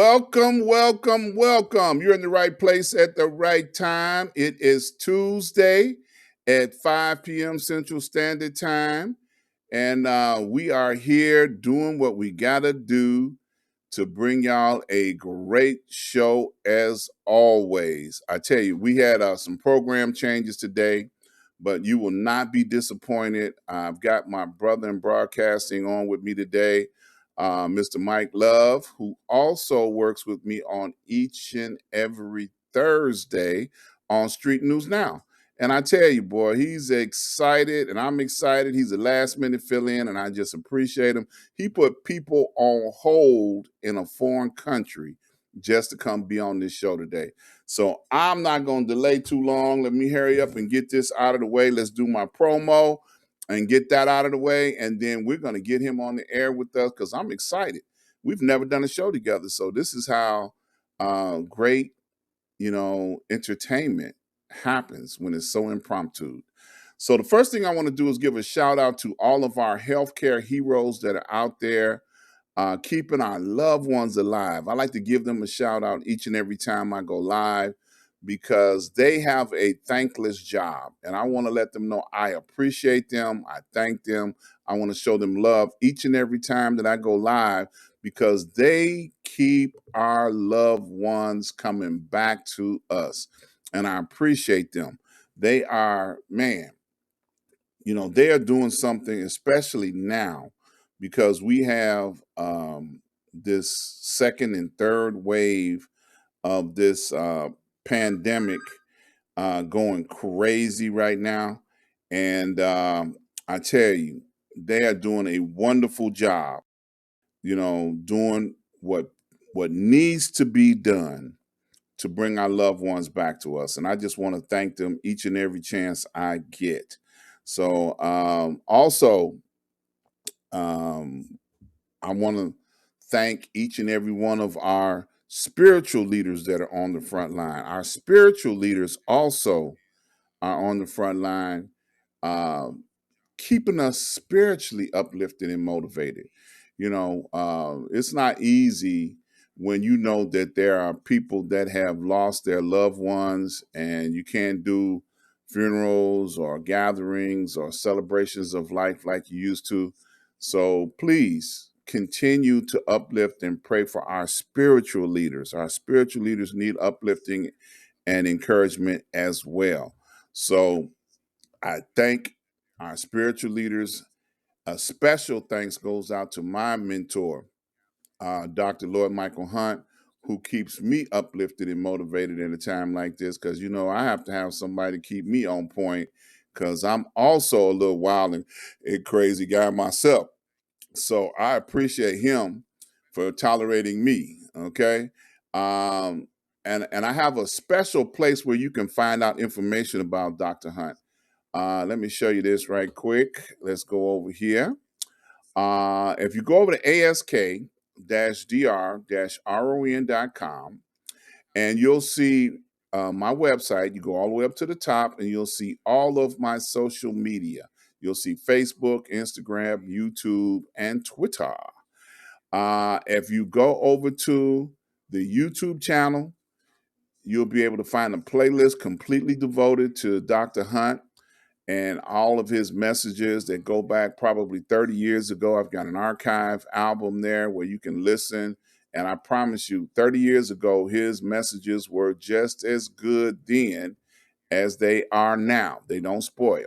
Welcome, welcome, welcome. You're in the right place at the right time. It is Tuesday at 5 p.m. Central Standard Time. And we are here doing what we got to do to bring y'all a great show as always. I tell you, we had some program changes today, but you will not be disappointed. I've got my brother in broadcasting on with me today, Mr. Mike Love, who also works with me on each and every Thursday on Street News Now. And I tell you, boy, he's excited and I'm excited. He's a last minute fill in, and I just appreciate him. He put people on hold in a foreign country just to come be on this show today. So I'm not going to delay too long. Let me hurry up and get this out of the way. Let's do my promo and get that out of the way. And then we're going to get him on the air with us because I'm excited. We've never done a show together. So this is how great, entertainment happens when it's so impromptu. So the first thing I want to do is give a shout out to all of our healthcare heroes that are out there keeping our loved ones alive. I like to give them a shout out each and every time I go live because they have a thankless job. And I want to let them know I appreciate them. I thank them. I want to show them love each and every time that I go live because they keep our loved ones coming back to us. And I appreciate them. They are, man, they are doing something, especially now, because we have this second and third wave of this pandemic going crazy right now. And I tell you, they are doing a wonderful job, doing what needs to be done to bring our loved ones back to us. And I just want to thank them each and every chance I get. So also, um, I want to thank each and every one of our spiritual leaders that are on the front line. Our spiritual leaders also are on the front line, uh, keeping us spiritually uplifted and motivated. It's not easy when you know that there are people that have lost their loved ones and you can't do funerals or gatherings or celebrations of life like you used to. So please continue to uplift and pray for our spiritual leaders. Our spiritual leaders need uplifting and encouragement as well. So I thank our spiritual leaders. A special thanks goes out to my mentor, Dr. Lloyd Michael Hunt, who keeps me uplifted and motivated in a time like this. Because, I have to have somebody to keep me on point because I'm also a little wild and crazy guy myself. So I appreciate him for tolerating me. Okay. Um, and I have a special place where you can find out information about Dr. Hunt. Let me show you this right quick. Let's go over here. If you go over to ask-dr-ron.com and you'll see my website, you go all the way up to the top and you'll see all of my social media. You'll see Facebook, Instagram, YouTube, and Twitter. If you go over to the YouTube channel, you'll be able to find a playlist completely devoted to Dr. Hunt and all of his messages that go back probably 30 years ago. I've got an archive album there where you can listen. And I promise you, 30 years ago, his messages were just as good then as they are now. They don't spoil.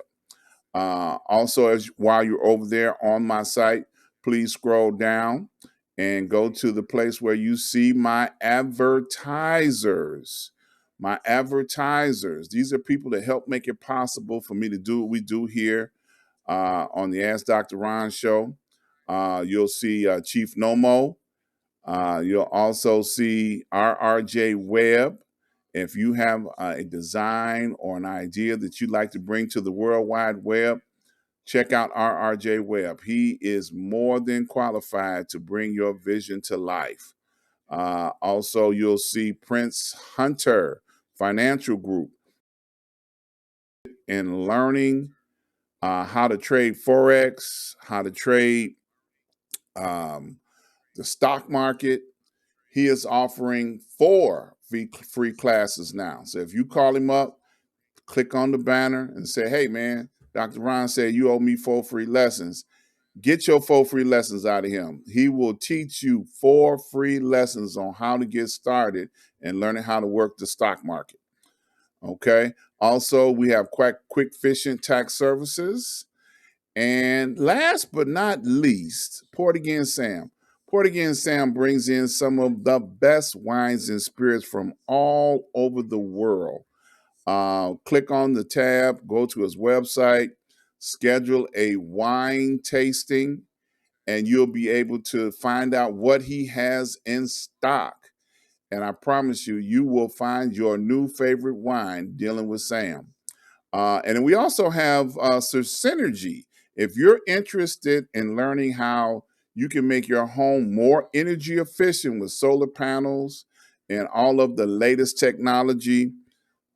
Also, while you're over there on my site, please scroll down and go to the place where you see my advertisers. My advertisers. These are people that help make it possible for me to do what we do here on the Ask Dr. Ron show. You'll see Chief Nomo. You'll also see RRJ Webb. If you have a design or an idea that you'd like to bring to the World Wide Web, check out RRJ Webb. He is more than qualified to bring your vision to life. Also, you'll see Prince Hunter Financial Group in learning how to trade Forex, how to trade the stock market. he is offering 4 free classes now. So if you call him up, click on the banner and say, hey, man, Dr. Ron said you owe me 4 free lessons. Get your 4 free lessons out of him. He will teach you 4 free lessons on how to get started and learning how to work the stock market. Okay. Also, we have quick efficient tax services. And last but not least, Port Again Sam. Port Again Sam brings in some of the best wines and spirits from all over the world. Click on the tab, go to his website, schedule a wine tasting, and you'll be able to find out what he has in stock. And I promise you, you will find your new favorite wine dealing with Sam. And then we also have Synergy. If you're interested in learning how you can make your home more energy efficient with solar panels and all of the latest technology,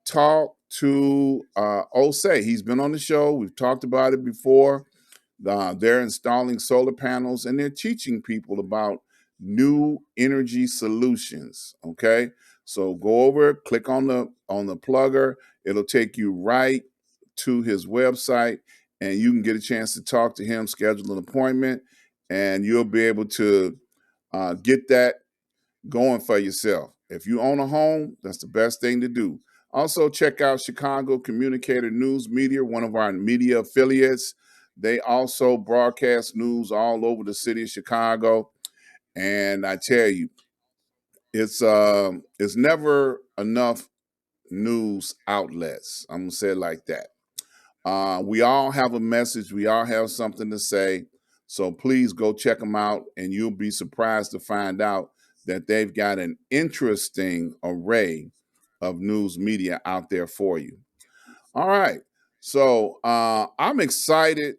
talk to Osei. He's been on the show. We've talked about it before. They're installing solar panels and they're teaching people about new energy solutions. Okay, so go over, click on the plugger. It'll take you right to his website, and you can get a chance to talk to him, schedule an appointment, and you'll be able to get that going for yourself. If you own a home, that's the best thing to do. Also, check out Chicago Communicator News Media, one of our media affiliates. They also broadcast news all over the city of Chicago. And I tell you, it's never enough news outlets. I'm gonna say it like that. We all have a message. We all have something to say. So please go check them out, and you'll be surprised to find out that they've got an interesting array of news media out there for you. All right. So I'm excited.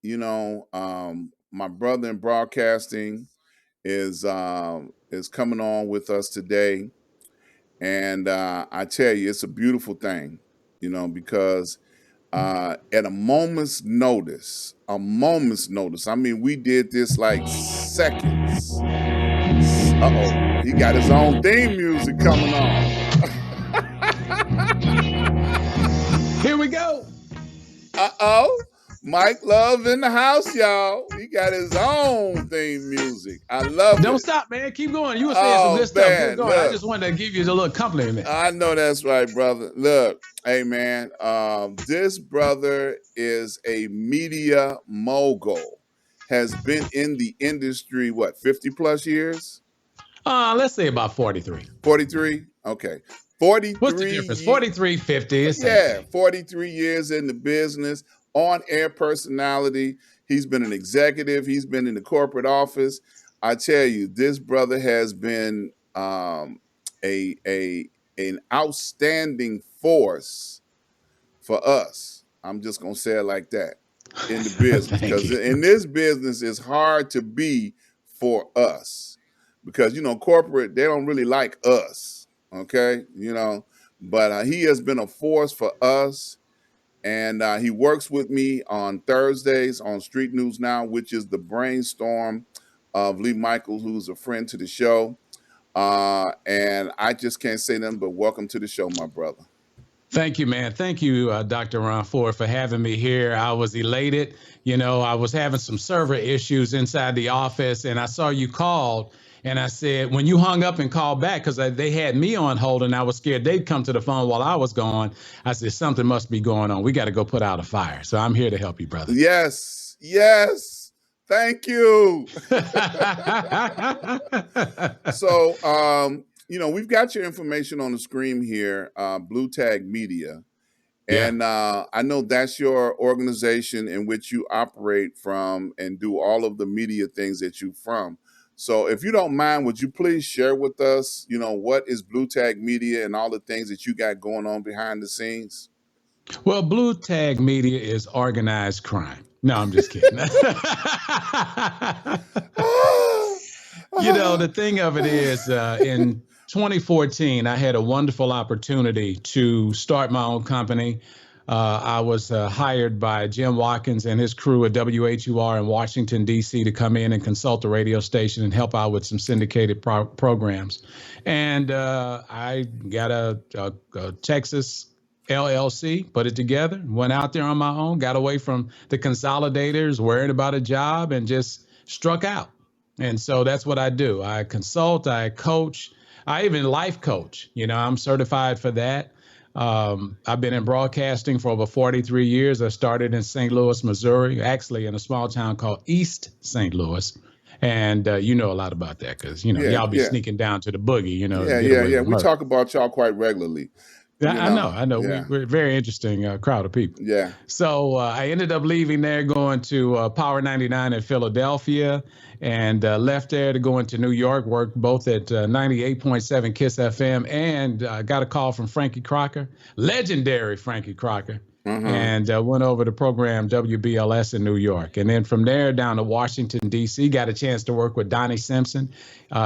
My brother in broadcasting is coming on with us today. And I tell you, it's a beautiful thing, because at a moment's notice, I mean, we did this like seconds. Uh-oh, he got his own theme music coming on. Here we go. Uh-oh. Mike Love in the house, y'all. He got his own theme music. I love it. Don't stop, man. Keep going. You were saying some good stuff. Keep going. I just wanted to give you a little compliment. I know that's right, brother. Look, hey, man, this brother is a media mogul. Has been in the industry, 50 plus years? Let's say about 43. 43? Okay. 43. What's the difference? 43, 50. Yeah, 43 years in the business, on-air personality. He's been an executive. He's been in the corporate office. I tell you, this brother has been an outstanding force for us. I'm just going to say it like that, in the business. Because in this business, it's hard to be for us. Because, corporate, they don't really like us. Okay, but he has been a force for us, and he works with me on Thursdays on Street News Now, which is the brainstorm of Lee Michaels, who's a friend to the show. And I just can't say nothing but welcome to the show, my brother. Thank you, man. Thank you, Dr. Ron, for having me here. I was elated. I was having some server issues inside the office, and I saw you called. And I said, when you hung up and called back, because they had me on hold and I was scared they'd come to the phone while I was gone, I said, something must be going on. We got to go put out a fire. So I'm here to help you, brother. Yes. Thank you. So, we've got your information on the screen here, Blue Tag Media. And I know that's your organization in which you operate from and do all of the media things that you're from. So if you don't mind, would you please share with us, what is Blue Tag Media and all the things that you got going on behind the scenes? Well, Blue Tag Media is organized crime. No, I'm just kidding. The thing of it is, in 2014, I had a wonderful opportunity to start my own company. I was hired by Jim Watkins and his crew at WHUR in Washington, D.C. to come in and consult the radio station and help out with some syndicated programs. And I got a Texas LLC, put it together, went out there on my own, got away from the consolidators, worried about a job, and just struck out. And so that's what I do. I consult, I coach, I even life coach. I'm certified for that. I've been in broadcasting for over 43 years. I started in St. Louis, Missouri, actually in a small town called East St. Louis. And you know a lot about that because, Yeah, y'all be yeah, sneaking down to the boogie, to yeah, get yeah, away yeah. with We murder. talk about y'all quite regularly. I know, I know. Yeah, We're a very interesting crowd of people. yeah. So I ended up leaving there, going to Power 99 in Philadelphia, and left there to go into New York, worked both at 98.7 KISS FM, and got a call from Frankie Crocker, legendary Frankie Crocker, Uh-huh. and went over to program WBLS in New York. And then from there down to Washington, D.C., got a chance to work with Donnie Simpson.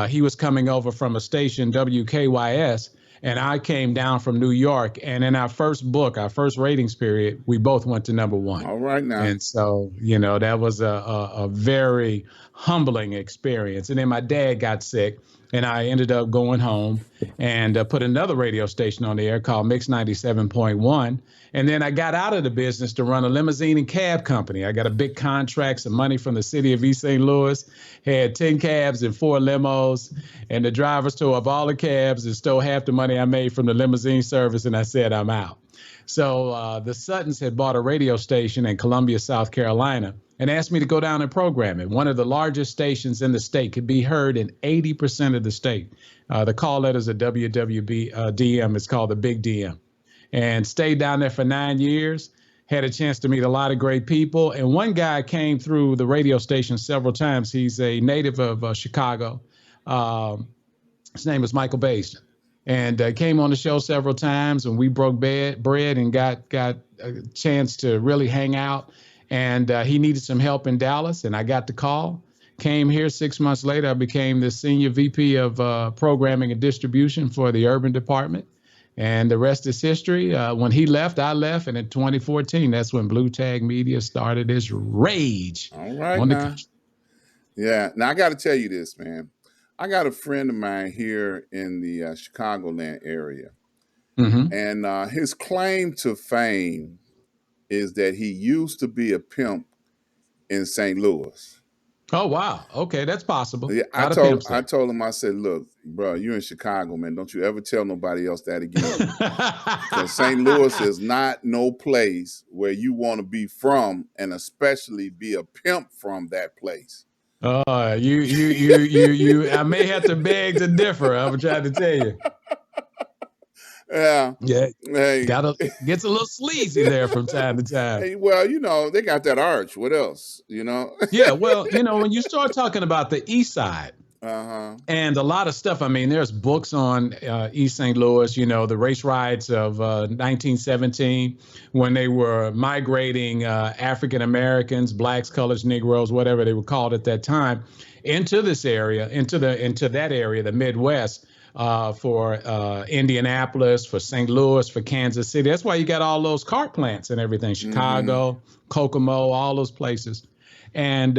He was coming over from a station, WKYS, and I came down from New York. And in our first book, our first ratings period, we both went to number one. All right now. And so, that was a very humbling experience. And then my dad got sick, and I ended up going home and put another radio station on the air called Mix 97.1. And then I got out of the business to run a limousine and cab company. I got a big contract, some money from the city of East St. Louis, had 10 cabs and 4 limos, and the drivers tore up all the cabs and stole half the money I made from the limousine service, and I said, I'm out. So the Suttons had bought a radio station in Columbia, South Carolina, and asked me to go down and program it. One of the largest stations in the state, could be heard in 80% of the state. The call letters of WWBDM is called the Big DM. And stayed down there for 9 years, had a chance to meet a lot of great people. And one guy came through the radio station several times. He's a native of Chicago. His name is Michael Basin. And came on the show several times, and we broke bread and got a chance to really hang out. And he needed some help in Dallas, and I got the call. Came here 6 months later. I became the senior VP of programming and distribution for the urban department. And the rest is history. When he left, I left. And in 2014, that's when Blue Tag Media started its rage All right on the now. country. Yeah. Now I got to tell you this, man. I got a friend of mine here in the Chicagoland area. Mm-hmm. And his claim to fame is that he used to be a pimp in St. Louis. Oh, wow. Okay, that's possible. Yeah, A lot of pimps I there. told him, I said, look, bro, you're in Chicago, man. Don't you ever tell nobody else that again. Because St. Louis is not no place where you want to be from, and especially be a pimp from that place. I may have to beg to differ. I'm trying to tell you. Yeah. Yeah. Hey. Gets a little sleazy there from time to time. Hey, well, they got that arch. What else? Yeah, well, when you start talking about the East Side, Uh-huh. and a lot of stuff. I mean, there's books on East St. Louis, the race riots of 1917 when they were migrating African Americans, blacks, colors, Negroes, whatever they were called at that time, into this area, into that area, the Midwest, for Indianapolis, for St. Louis, for Kansas City. That's why you got all those car plants and everything, Chicago, Kokomo, all those places. And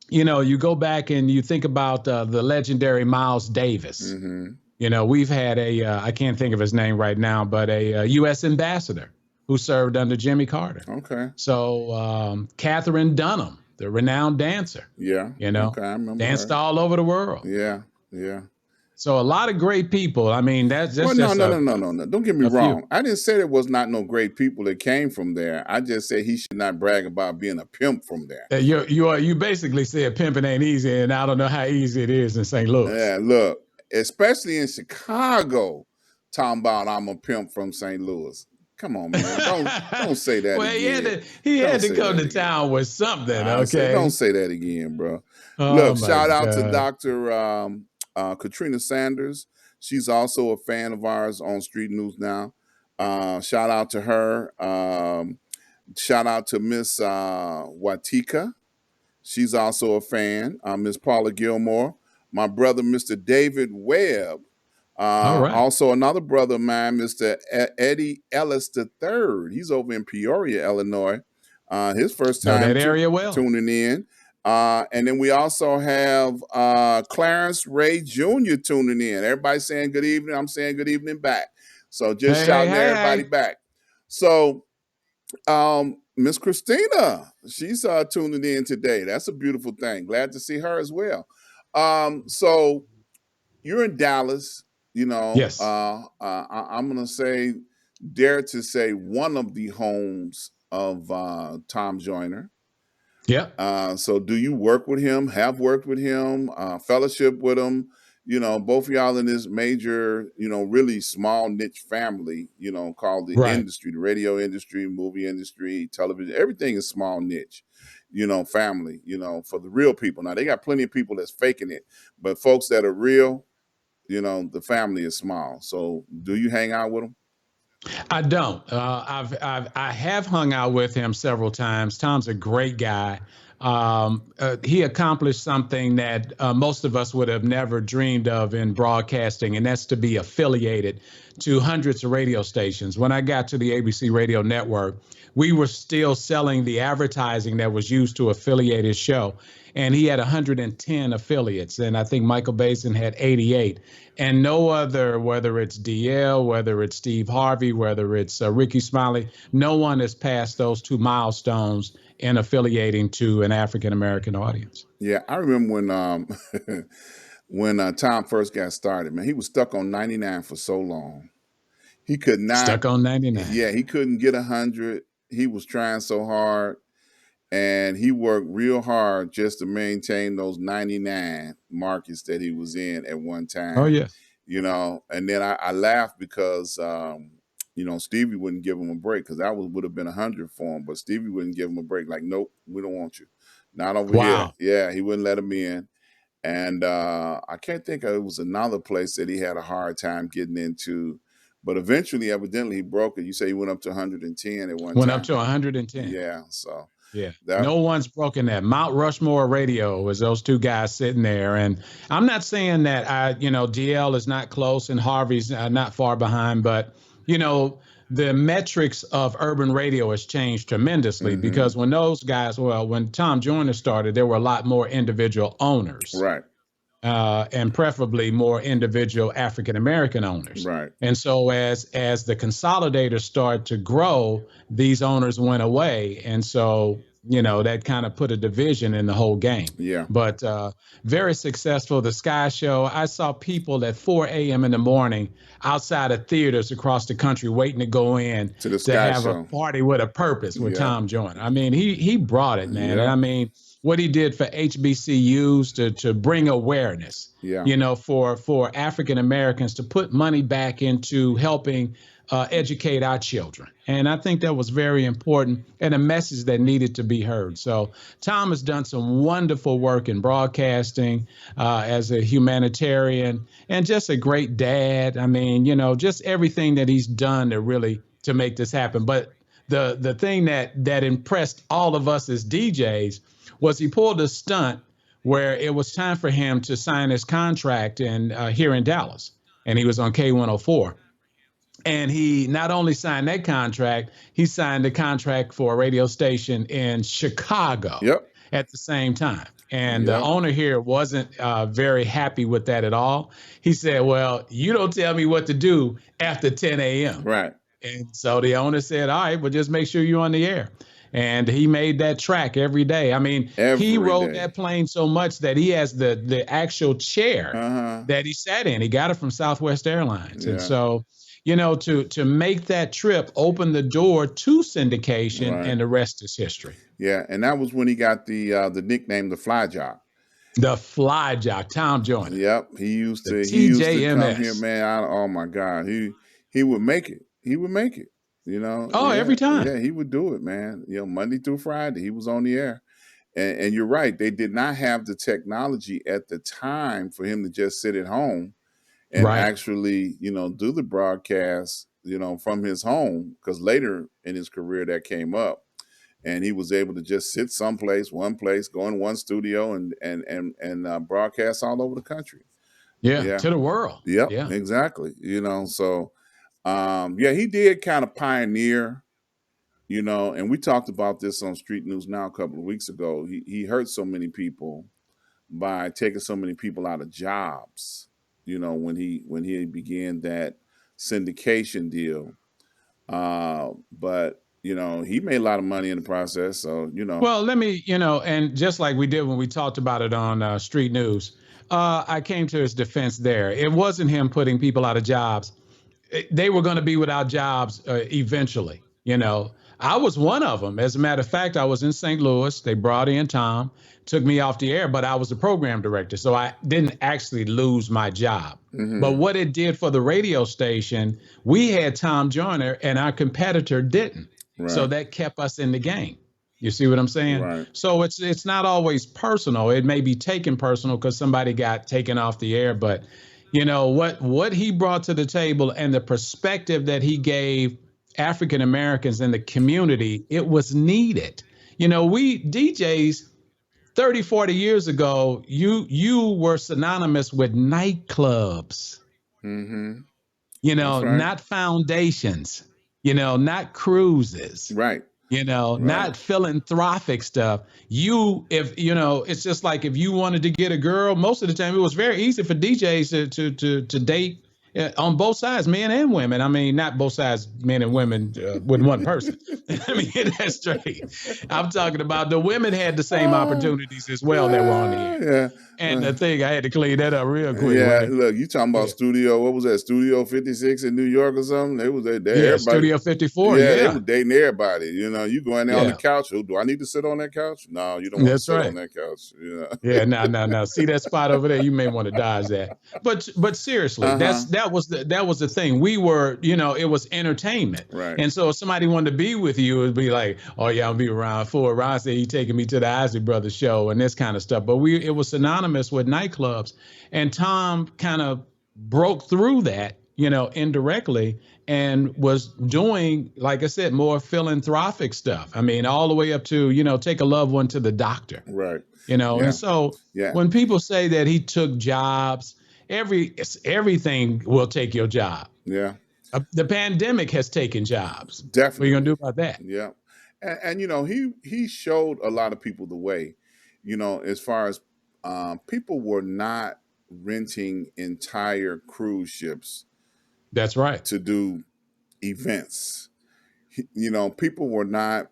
you go back and you think about the legendary Miles Davis. Mm-hmm. We've had I can't think of his name right now, but a U.S. ambassador who served under Jimmy Carter. Okay. So Catherine Dunham, the renowned dancer. Yeah. Okay, I remember danced her. all over the world. Yeah. Yeah. So a lot of great people. I mean, that's just no. Don't get me wrong. Few. I didn't say there was not no great people that came from there. I just said he should not brag about being a pimp from there. You basically said pimping ain't easy, and I don't know how easy it is in St. Louis. Yeah, look, especially in Chicago, talking about I'm a pimp from St. Louis. Come on, man. Don't say that again. Well, he had to come to town with something, okay? Don't say that again, bro. Oh, look, shout out to Dr. Katrina Sanders. She's also a fan of ours on Street News Now. Shout out to her. Shout out to Miss Watika. She's also a fan. Miss Paula Gilmore. My brother, Mr. David Webb, All right. Also, another brother of mine, Mr. Eddie Ellis III. He's over in Peoria, Illinois. His first Know time that area well. tuning in. And then we also have Clarence Ray Jr. tuning in. Everybody saying good evening. I'm saying good evening back. So just Hey, hey, shouting to hey, everybody hey. back. So Miss Christina, she's tuning in today. That's a beautiful thing. Glad to see her as well. So you're in Dallas, Yes. I'm gonna say, dare to say, one of the homes of Tom Joyner. Yep. So do you work with him, have worked with him, fellowship with him? Both of y'all in this major, really small niche family, called the Right. industry, the radio industry, movie industry, television, everything is small niche, family, for the real people. Now they got plenty of people that's faking it, but folks that are real, the family is small. So do you hang out with them? I don't. I have hung out with him several times. Tom's a great guy. He accomplished something that most of us would have never dreamed of in broadcasting, and that's to be affiliated to hundreds of radio stations. When I got to the ABC Radio Network, we were still selling the advertising that was used to affiliate his show. And he had 110 affiliates, and I think Michael Basin had 88. And no other, whether it's DL, whether it's Steve Harvey, whether it's Ricky Smiley, no one has passed those two milestones in affiliating to an African American audience. Yeah, I remember when Tom first got started, man, he was stuck on 99 for so long. He could not, Stuck on 99. yeah, he couldn't get 100. He was trying so hard, and he worked real hard just to maintain those 99 markets that he was in at one Oh, time. yeah. And then I laughed because Stevie wouldn't give him a break, because that would have been 100 for him, but Stevie wouldn't give him a break. Like, nope, we don't want you, not over here. Wow. Yeah, he wouldn't let him in. And I can't think of, it was another place that he had a hard time getting into, but eventually, evidently, he broke it. You say he went up to 110 at one Went up time. to 110. Yeah, so Yeah. that, No one's broken that. Mount Rushmore Radio was those two guys sitting there. And I'm not saying that DL is not close and Harvey's not far behind, but, you know, the metrics of urban radio has changed tremendously hmm because when Tom Joyner started, there were a lot more individual owners, right, and preferably more individual African American owners. right, And so as the consolidators start to grow, these owners went away, and so that kind of put a division in the whole game. yeah, But very successful. The Sky Show. I saw people at 4 a.m. in the morning outside of theaters across the country waiting to go in to the to Sky have a Show. party with a purpose with Yep, Tom Joyner. I mean, he brought it, man. And I yep, mean, what he did for HBCUs to bring awareness, yeah, for African Americans to put money back into helping educate our children. And I think that was very important and a message that needed to be heard. So Tom has done some wonderful work in broadcasting as a humanitarian and just a great dad. I mean, just everything that he's done to make this happen. But the thing that impressed all of us as DJs was he pulled a stunt where it was time for him to sign his contract here in Dallas, and he was on K104. And he not only signed that contract, he signed a contract for a radio station in Chicago yep, at the same time. And the yep, owner here wasn't very happy with that at all. He said, "Well, you don't tell me what to do after 10 a.m." right, And so the owner said, "All right, well, just make sure you're on the air." And he made that track every day. I mean, he every rode day. that plane so much that he has the actual chair Uh huh. that he sat in. He got it from Southwest Airlines. And Yeah. so, to make that trip open the door to syndication, Right. and the rest is history. Yeah, and that was when he got the nickname the Fly Jock. The fly jock, Tom Joyner, Yep, the he used to come here, TJMS. man. Oh my God, he would make it. He would make it. Oh, Yeah, every time. yeah, he would do it, man. Monday through Friday, he was on the air. And you're right, they did not have the technology at the time for him to just sit at home and Right. actually, do the broadcast, from his home. Because later in his career, that came up, and he was able to just sit someplace, one place, go in one studio, and broadcast all over the country. Yeah, Yeah. to the world. Yep. Yeah. Exactly. So yeah, he did kind of pioneer. And we talked about this on Street News Now a couple of weeks ago. He hurt so many people by taking so many people out of jobs. When he began that syndication deal. But he made a lot of money in the process. So Well, let me, and just like we did when we talked about it on Street News, I came to his defense there. It wasn't him putting people out of jobs. They were going to be without jobs eventually. I was one of them. As a matter of fact, I was in St. Louis. They brought in Tom, took me off the air, but I was the program director. So I didn't actually lose my job. But hmm what it did for the radio station, we had Tom Joyner and our competitor didn't. So right, that kept us in the game. You see what I'm saying? right, So it's not always personal. It may be taken personal because somebody got taken off the air, but what he brought to the table and the perspective that he gave African Americans in the community, it was needed. We DJs 30, 40 years ago, you were synonymous with nightclubs, hmm that's right, not foundations, not cruises, right, right, not philanthropic stuff. If it's just like if you wanted to get a girl, most of the time it was very easy for DJs to date on both sides, men and women. I mean, not both sides, men and women with one person. I mean, that's straight. I'm talking about the women had the same oh, opportunities as well that were on the air. yeah. And Uh, the thing, I had to clean that up real quick, Yeah, right? look, you talking about Yeah. Studio? What was that? Studio 56 in New York or something? They was there. Yeah, Everybody, Studio 54. yeah, they Yeah. was dating everybody. You go in there on the Yeah. couch. Oh, do I need to sit on that couch? No, you don't want to That's sit on right. that couch. Yeah, no. See that spot over there? You may want to dodge that. But seriously, Uh huh. that was the thing. We were, it was entertainment. Right. And so if somebody wanted to be with you, it'd be like, oh yeah, I'll be around for Ron said he taking me to the Isley Brothers show and this kind of stuff. But it was synonymous with nightclubs. And Tom kind of broke through that, indirectly and was doing, like I said, more philanthropic stuff. I mean, all the way up to, take a loved one to the doctor. Right. And Yeah. so Yeah. when people say that he took jobs, everything will take your job. Yeah. The pandemic has taken jobs. What are you gonna do Definitely. about that? Yeah. And he showed a lot of people the way. As far as people were not renting entire cruise ships That's right. to do events. People were not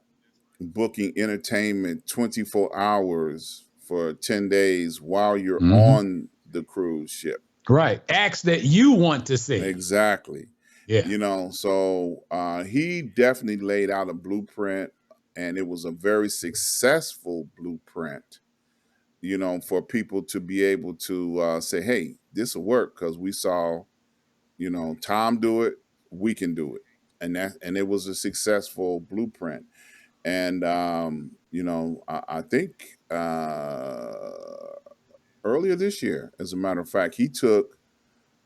booking entertainment 24 hours for 10 days while you're Hmm. on the cruise ship. Right. Acts that you want to see. Exactly. Yeah. So he definitely laid out a blueprint, and it was a very successful blueprint, for people to be able to say, hey, this will work because we saw, Tom do it, we can do it. And it was a successful blueprint. And I think earlier this year, as a matter of fact, he took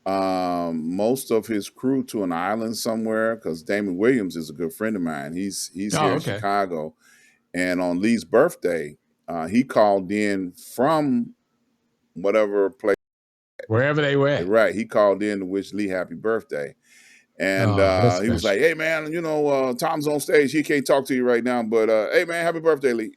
most of his crew to an island somewhere because Damon Williams is a good friend of mine. He's here Oh, in okay. Chicago, and on Lee's birthday, he called in from whatever place. Wherever they were at. Right, he called in to wish Lee happy birthday. And Oh, that's he was like, special. "Hey man, Tom's on stage. He can't talk to you right now, but hey man, happy birthday, Lee."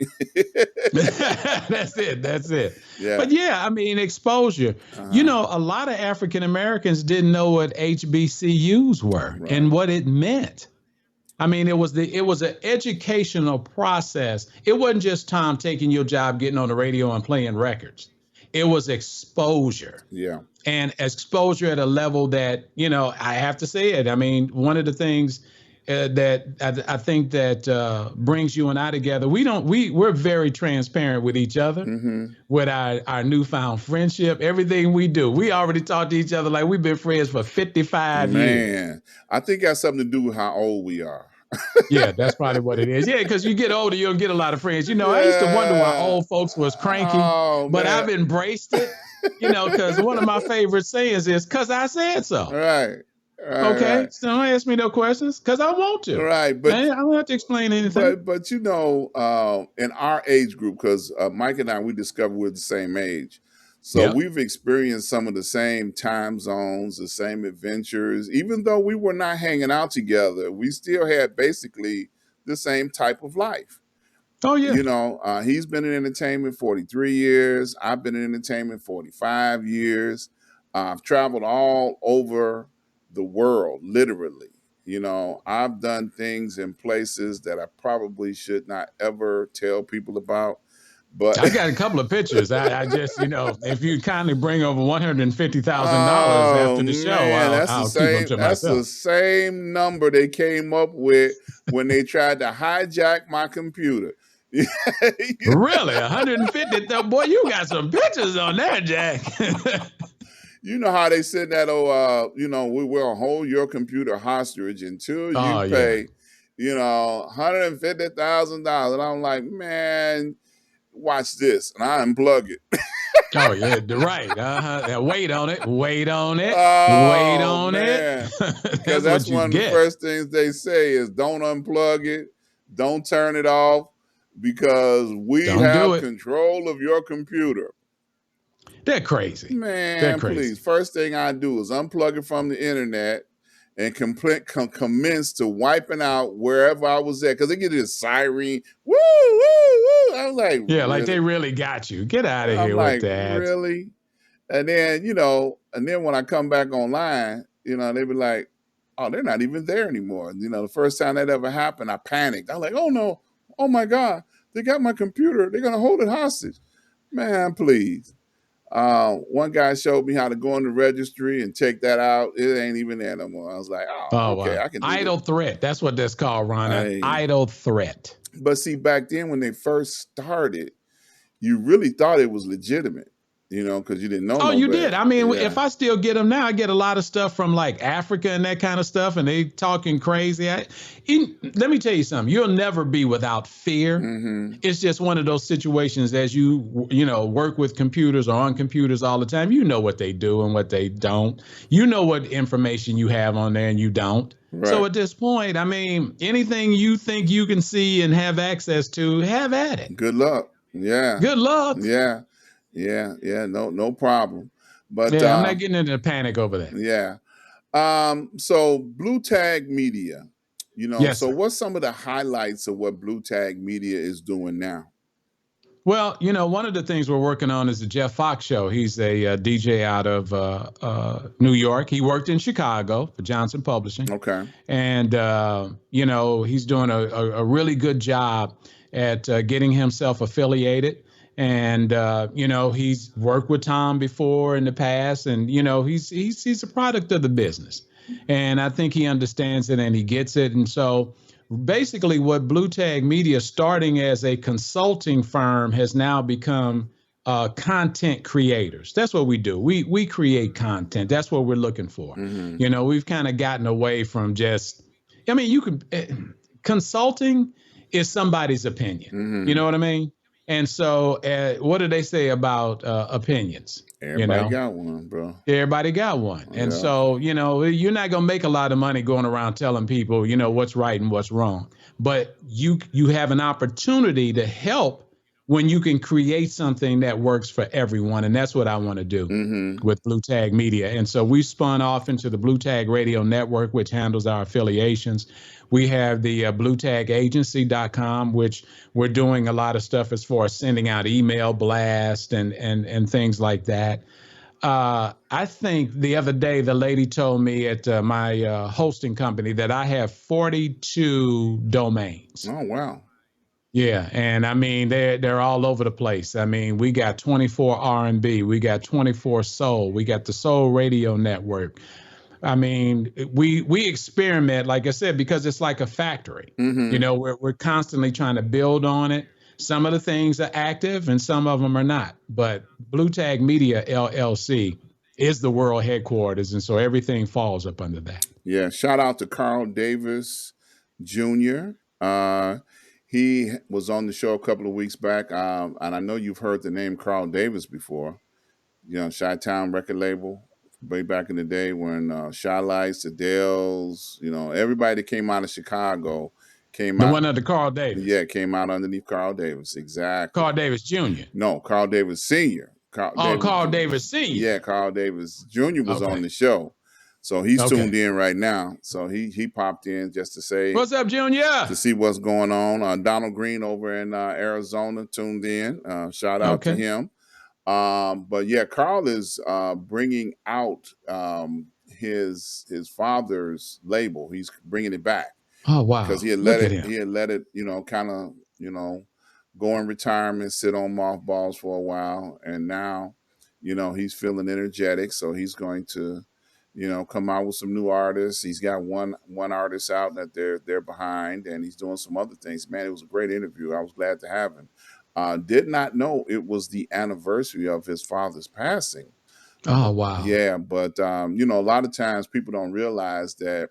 That's it. That's it. Yeah. But yeah, I mean, exposure. Uh-huh. A lot of African Americans didn't know what HBCUs were Right. and what it meant. I mean, it was an educational process. It wasn't just Tom taking your job, getting on the radio and playing records. It was exposure Yeah. and exposure at a level that, I have to say it. I mean, one of the things that I think that brings you and I together, we're very transparent with each other, Mm-hmm. with our newfound friendship, everything we do. We already talk to each other like we've been friends for 55 years. Man, I think it has something to do with how old we are. Yeah, that's probably what it is. Yeah, because you get older, you'll get a lot of friends. I used to wonder why Yeah. old folks was cranky, Oh but man. I've embraced it, because one of my favorite sayings is, because I said so. Right. Right. Okay, Right. so don't ask me no questions because I want to. Right. But I don't have to explain anything. in our age group, because Mike and I, we discovered we're the same age. So Yep. we've experienced some of the same time zones, the same adventures. Even though we were not hanging out together, we still had basically the same type of life. Oh yeah. He's been in entertainment 43 years. I've been in entertainment 45 years. I've traveled all over the world, literally. I've done things in places that I probably should not ever tell people about. But I got a couple of pictures. I just, if you kindly bring over $150,000 oh after the show, man, I'll keep them to that's the myself. same number they came up with when they tried to hijack my computer. Really, 150? Boy, you got some pictures on there, Jack. You know how they said that, we will hold your computer hostage until you Oh yeah. pay, $150,000. And I'm like, man, watch this. And I unplug it. Oh yeah, right. Uh-huh. Wait on it. Wait on it. Wait Oh on it. man. Because That's that's what you one of the get. first things they say is don't unplug it, don't turn it off, because we Don't do have it. control of your computer. They're crazy. They're Man, please. crazy. First thing I do is unplug it from the internet and commence to wiping out wherever I was at. Because they get this siren. Woo, woo, woo. I was like, Yeah, like really? they really got you. Get out of I'm here with like, that. really? And then, when I come back online, they be like, oh, they're not even there anymore. The first time that ever happened, I panicked. I'm like, oh no, oh my God, they got my computer. They're going to hold it hostage. Man, please. One guy showed me how to go in the registry and take that out. It ain't even there no more. I was like, oh, Oh okay, wow. I can do this. Idle threat. That's what that's called, Ron. An I, idle threat. but see, back then when they first started, you really thought it was legitimate, because you didn't know Oh, no you did. better. I mean, Yeah. if I still get them now, I get a lot of stuff from like Africa and that kind of stuff, and they talking crazy. Let me tell you something. You'll never be without fear. Mm-hmm. It's just one of those situations as you work with computers or on computers all the time. You know what they do and what they don't. You know what information you have on there and you don't. So Right. at this point, I mean, anything you think you can see and have access to, have at it. Good luck. Yeah. Good luck. Yeah. Yeah. Yeah. No problem. But Yeah, I'm not getting into a panic over that. yeah. So Blue Tag Media, Yes, so sir. what's some of the highlights of what Blue Tag Media is doing now? Well, one of the things we're working on is the Jeff Fox show. He's a DJ out of New York. He worked in Chicago for Johnson Publishing. Okay. And, he's doing a really good job at getting himself affiliated. And, he's worked with Tom before in the past. And, he's a product of the business. And I think he understands it and he gets it. And so basically what Blue Tag Media, starting as a consulting firm, has now become content creators. That's what we do. We create content. That's what we're looking for. Mm-hmm. We've kind of gotten away from just, I mean, consulting is somebody's opinion. Mm-hmm. You know what I mean? And so what do they say about opinions? Everybody got one, bro. Everybody got one. And Yeah. so, you're not going to make a lot of money going around telling people, what's right and what's wrong. But you have an opportunity to help when you can create something that works for everyone. And that's what I want to do with Blue Tag Media. And so we spun off into the Blue Tag Radio Network, which handles our affiliations. We have the bluetagagency.com, which we're doing a lot of stuff as far as sending out email blasts and things like that. I think the other day, the lady told me at my hosting company that I have 42 domains. Oh, wow. Yeah, and I mean they're all over the place. I mean, we got 24 R&B, we got 24 Soul, we got the Soul Radio Network. I mean, we experiment, like I said, because it's like a factory. We're constantly trying to build on it. Some of the things are active and some of them are not. But Blue Tag Media LLC is the world headquarters, and so everything falls up under that. Yeah. Shout out to Carl Davis Jr. He was on the show a couple of weeks back, and I know you've heard the name Carl Davis before. Chi-Town record label, way back in the day when Shy Lights, Adele's, everybody that came out of Chicago came The out. one under Carl Davis. Yeah, came out underneath Carl Davis. Exactly. Carl Davis Jr. No, Carl Davis Sr. Carl Oh, Davis Carl Jr. Davis Sr. Yeah, Carl Davis Jr. was on Okay. the show, so he's tuned Okay. in right now. So he popped in just to say What's up, Junior? to see what's going on. Donald Green over in Arizona tuned in. Shout out to Okay. him. But yeah, Carl is bringing out his father's label. He's bringing it back Oh, because wow. Look at him. he had let it, kind of, go in retirement, sit on mothballs for a while, and now, he's feeling energetic, so he's going to, come out with some new artists. He's got one artist out that they're behind, and he's doing some other things. Man, it was a great interview. I was glad to have him. Did not know it was the anniversary of his father's passing. Oh, wow. Yeah, but a lot of times people don't realize that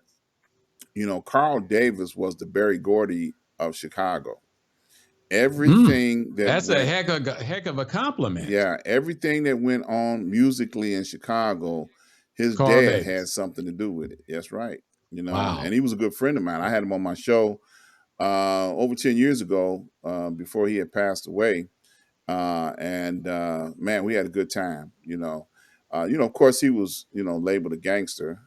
Carl Davis was the Berry Gordy of Chicago. Mm. Everything that That's a went, heck of a compliment, yeah, everything that went on musically in Chicago, his Carl dad had Davis. something to do with it. That's right. And Wow. he was a good friend of mine. I had him on my show over 10 years ago before he had passed away. And man, we had a good time. Of course, he was labeled a gangster.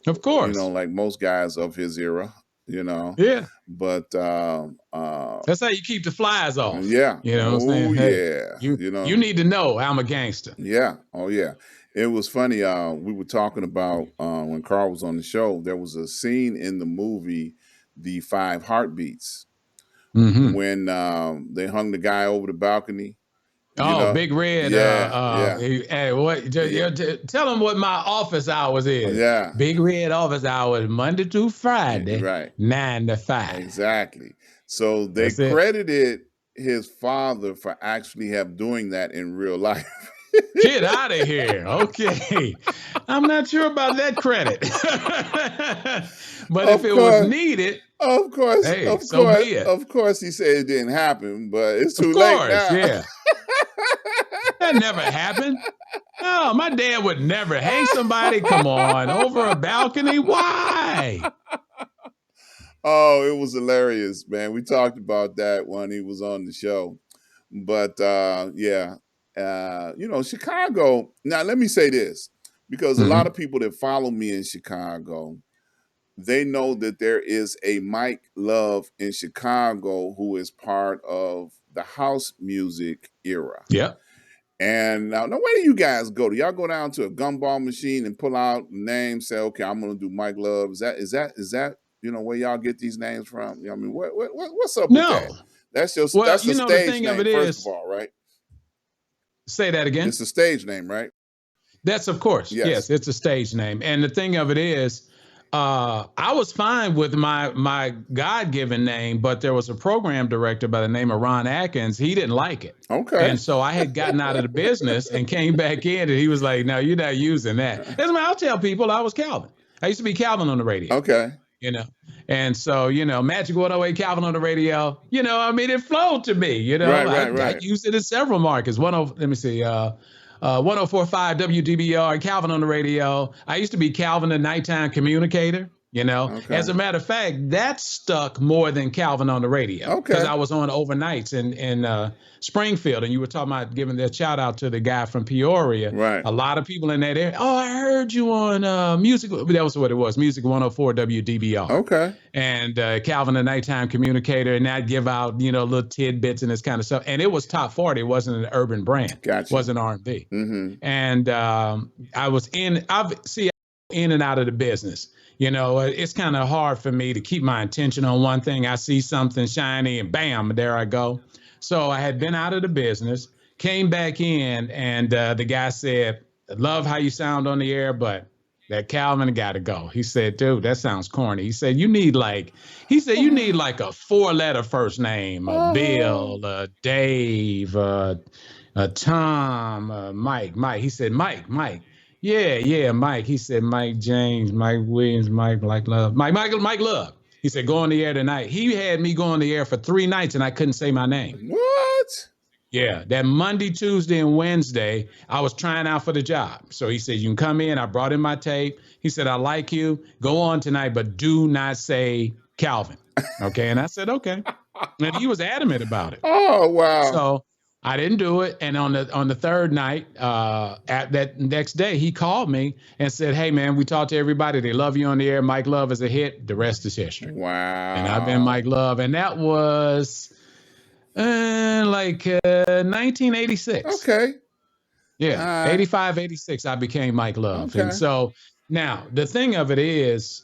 Of course. Like most guys of his era. You know, Yeah. but That's how you keep the flies off. yeah, You know what I'm saying? oh Hey, yeah, you need to know I'm a gangster. yeah, oh yeah. It was funny. We were talking about when Carl was on the show. There was a scene in the movie, The Five Heartbeats, Hmm. when they hung the guy over the balcony. Oh, Big Red. Yeah, Hey, what? yeah, Tell them what my office hours is. yeah. Big Red office hours, Monday through Friday, Right, 9 to 5. exactly. So they That's it. credited his father for actually have doing that in real life. Get out of here. Okay. I'm not sure about that credit. But if Of it was course, needed, of course, hey, of so course, be it. of course, he said it didn't happen, but it's Of too late course. now. Yeah. That never happened. No, my dad would never hang somebody. Come on, over a balcony. Why? Oh, it was hilarious, man. We talked about that when he was on the show. But yeah, Chicago. Now, let me say this because a lot Hmm. of people that follow me in Chicago, they know that there is a Mike Love in Chicago who is part of the house music era. Yep. And now where do you guys go? Do y'all go down to a gumball machine and pull out names? Say, okay, I'm gonna do Mike Love. Is that where y'all get these names from? I mean, what's up with that? No. Well, That's a the stage thing of name, it first of is, all, right? say that again. It's a stage name, right? That's of course, Yes. yes, it's a stage name. And the thing of it is, I was fine with my God given name, but there was a program director by the name of Ron Atkins. He didn't like it. Okay. And so I had gotten out of the business and came back in, and he was like, "No, you're not using that." As I'll tell people, I was Calvin. I used to be Calvin on the radio, Okay. you know. And so, Magic 108 Calvin on the radio, I mean, it flowed to me, Right, I, right, I right. used it in several markets. Let me see, 1045 WDBR, Calvin on the radio. I used to be Calvin the nighttime communicator. As Okay. a matter of fact, that stuck more than Calvin on the radio because Okay. I was on overnights in Springfield, and you were talking about giving that shout out to the guy from Peoria. Right. A lot of people in that area. Oh, I heard you on music. That was what it was. Music 104 WDBR. Okay. And Calvin, the nighttime communicator, and I'd give out little tidbits and this kind of stuff. And it was top 40. It wasn't an urban brand. Gotcha. Wasn't R&B. Mm-hmm. And I was in and out of the business. It's kind of hard for me to keep my attention on one thing. I see something shiny and bam, there I go. So I had been out of the business, came back in, and the guy said, "Love how you sound on the air, but that Calvin got to go." He said, "Dude, that sounds corny." He said, you need like a 4-letter first name, Bill, Dave, Tom, Mike. He said, Mike. Yeah, Mike. He said, Mike James, Mike Williams, Mike Love, Mike Love. He said, go on the air tonight. He had me go on the air for 3 nights and I couldn't say my name. What? Yeah, that Monday, Tuesday, and Wednesday, I was trying out for the job. So he said, you can come in. I brought in my tape. He said, I like you. Go on tonight, but do not say Calvin. Okay. And I said, okay. And he was adamant about it. Oh wow. So I didn't do it. And on the third night, at that next day, he called me and said, "Hey man, we talked to everybody. They love you on the air. Mike Love is a hit. The rest is history." And I've been Mike Wow. Love, and that was like 1986. Okay. All Yeah, right. 85, 86. I became Mike Love. And Okay. so now the thing of it is,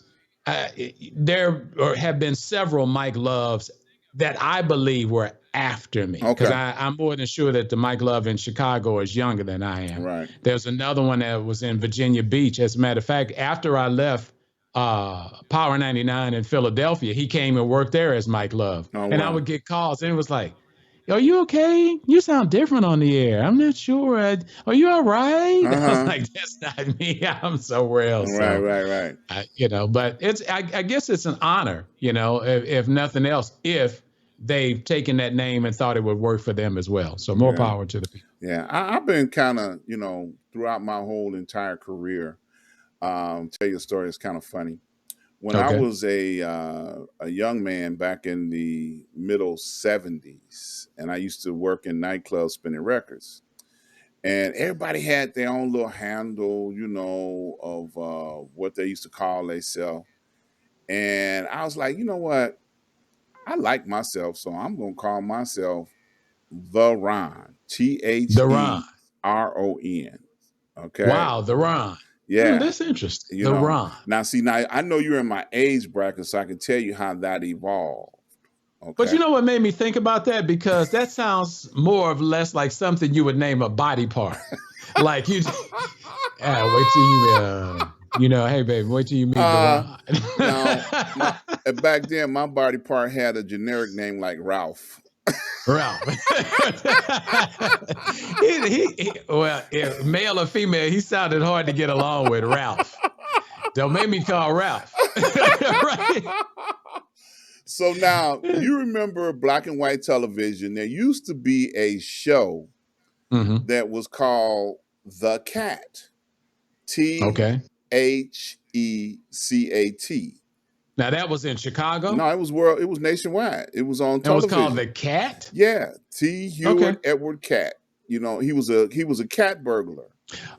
there have been several Mike Loves that I believe were after me, because Okay. I'm more than sure that the Mike Love in Chicago is younger than I am. Right. There's another one that was in Virginia Beach. As a matter of fact, after I left Power 99 in Philadelphia, he came and worked there as Mike Love. Oh And I wow. would get calls, and it was like, "Are you okay? You sound different on the air. I'm not sure. Are you all right?" I was Uh-huh. like, "That's not me. I'm somewhere else." Right, So, right, right. but I guess it's an honor, if nothing else, if they've taken that name and thought it would work for them as well. So more Yeah. power to the people. Yeah. I've been kind of, throughout my whole entire career, tell you a story. It's kind of funny. When I Okay. was a young man back in the middle '70s, and I used to work in nightclubs spinning records, and everybody had their own little handle, of what they used to call themselves. And I was like, you know what? I like myself, so I'm gonna call myself the Ron. The Ron. Theron. Okay. Wow, the Ron. Oh, Yeah. that's interesting. You The know. Ron. Now see, now I know you're in my age bracket, so I can tell you how that evolved. But Okay. you know what made me think about that? Because that sounds more or less like something you would name a body part. Like you, wait till hey baby, wait till you meet the uh Ron. Now my back then my body part had a generic name like Ralph. Ralph. Well, male or female, he sounded hard to get along with. Ralph. Don't make me call Ralph. Right? So now you remember black and white television. There used to be a show Hmm. that was called The Cat. Okay. Thecat. Now that was in Chicago. No, it was nationwide. It was on That was called television. The Cat. Yeah. T. Okay. Hewitt Edward Cat. He was a cat burglar.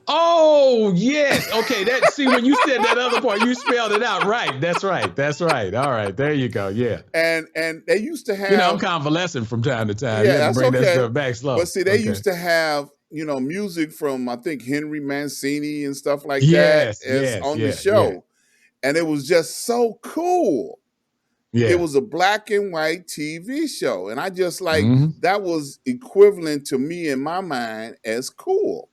Oh yes. Okay. See, when you said that other part, you spelled it out right. That's right. That's right. All right. There you go. Yeah. And they used to I'm have. convalescent from time to time. You Yeah, have to that's bring that okay. stuff back But slow. see, they Okay. used to have, music from I think Henry Mancini and stuff like that Yes. as Yes. on the Yeah. Yeah. show. And it was just so cool. It Yeah. was a black and white TV show. And I just like Hmm. that was equivalent to me in my mind as cool.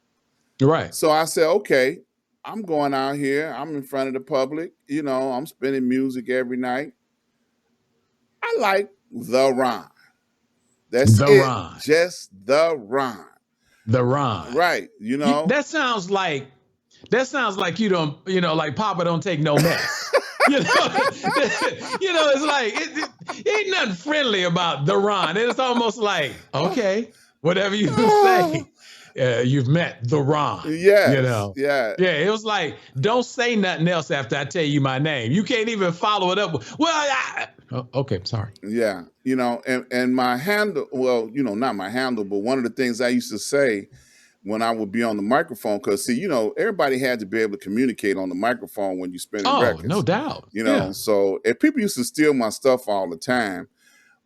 Right. So I said, okay, I'm going out here. I'm in front of the public. I'm spinning music every night. I like the Ron. That's The it. Ron. Just the Ron. The Ron. Right. That sounds like you don't, like Papa don't take no mess. It's like it ain't nothing friendly about the Ron. It's almost like, okay, whatever you say, you've met the Ron. Yes. Yeah. Yeah, it was like, don't say nothing else after I tell you my name. You can't even follow it up with, okay, sorry. Yeah. And my handle, well, not my handle, but one of the things I used to say when I would be on the microphone, because see, everybody had to be able to communicate on the microphone when you're spinning Oh, no records. doubt. Yeah. So if people used to steal my stuff all the time,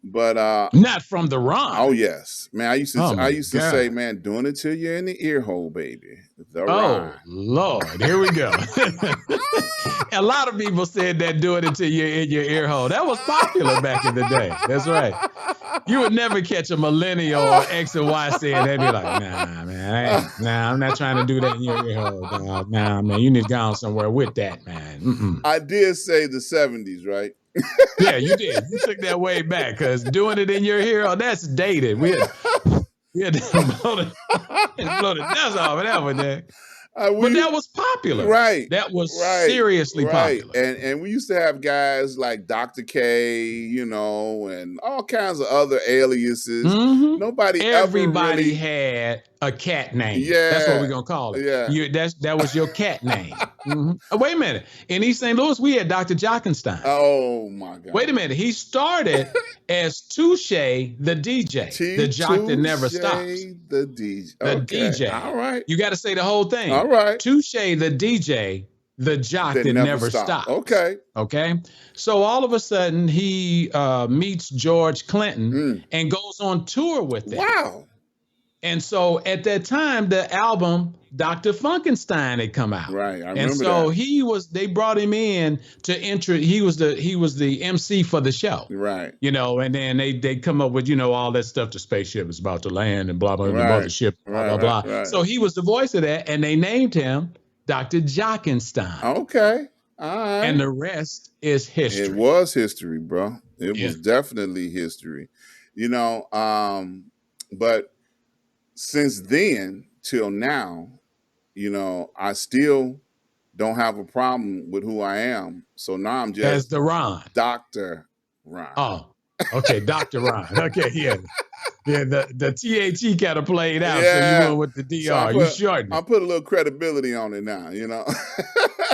but Not from the Ron. oh yes, man, I used to Oh I my used to say, God. man, doing it till you're in the ear hole, baby. The Oh Ron. Lord, here we go. A lot of people said that, doing it till you're in your ear hole. That was popular back in the day. That's right. You would never catch a millennial or X and Y saying that. Be like, nah, man, I'm not trying to do that in your ear hole, dog. Nah, man, you need to go on somewhere with that, man. Mm-mm. I did say the '70s, right? Yeah, you did. You took that way back, because doing it in your ear hole, that's dated. We had to blow the dust off of that one there. But that was popular. Right. That was Right. seriously Right. popular. And we used to have guys like Dr. K, and all kinds of other aliases. Mhm. Nobody ever Everybody really. had a cat name. That's what we're Yeah. gonna call it. Yeah. That was your cat name. Wait a minute. In East St. Louis, we had Dr. Jockenstein. Oh my Wait a God. minute. He started as Touche the DJ, the T jock that never Touche stops. the DJ. The Okay. All DJ. right. You got to say the whole All thing. right. Touche the DJ, the jock That that never never stop. stops. Okay. Okay. So all of a sudden, he meets George Clinton Mm. and goes on tour with them. Wow. And so at that time, the album Dr. Funkenstein had come out. Right. I And remember so that. they brought him in to he was the MC for the show. Right. And then they come up with, all that stuff. The spaceship is about to land and blah, blah, the Right. mothership, blah, Right. blah, Right. blah. Right. So he was the voice of that, and they named him Dr. Jockenstein. Okay. All right. And the rest is It history. was history, bro. It Yeah. was definitely history. But since then till now, I still don't have a problem with who I am. So now I'm As just the Ron. Dr. Ron. Oh, okay. Dr. Ron. Okay. Yeah. Yeah. The THE kind of played out. So Yeah. you went with the So DR. You shortened I it. put a little credibility on it now,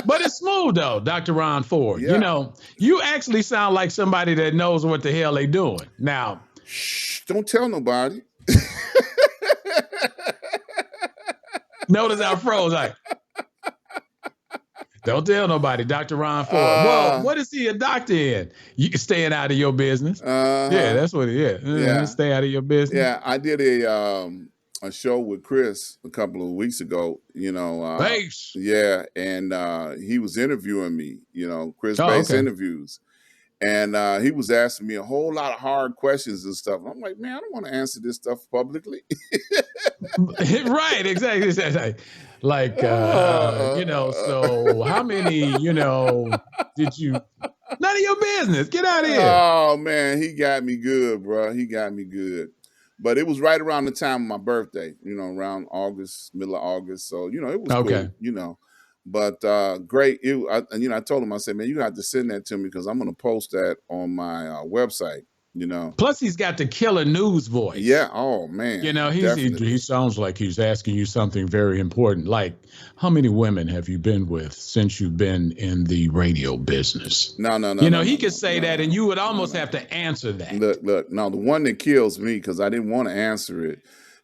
But it's smooth though, Dr. Ron Ford. Yeah. You actually sound like somebody that knows what the hell they doing. Now, Shh, don't tell nobody. notice I froze. Like, don't tell nobody, Dr. Ron Ford. Well, what is he a doctor in? You staying out of your business. Yeah, that's what it is. Yeah. Stay out of your business. Yeah, I did a show with Chris a couple of weeks ago, Base. yeah, and he was interviewing me, Chris Oh, Base okay. interviews. And he was asking me a whole lot of hard questions and stuff. I'm like, man, I don't want to answer this stuff publicly. Right, exactly. So how many, did you, none of your business. Get out of here. Oh man, he got me good, bro. He got me good. But it was right around the time of my birthday, around August, middle of August. So, it was Okay. cool, But great. I told him, I said, man, you have to send that to me because I'm going to post that on my website, Plus, he's got the killer news voice. Yeah. Oh, man. He sounds like he's asking you something very important. Like, how many women have you been with since you've been in the radio business? No. He could say that, and you would almost have to answer that. Look. No, the one that kills me because I didn't want to answer it.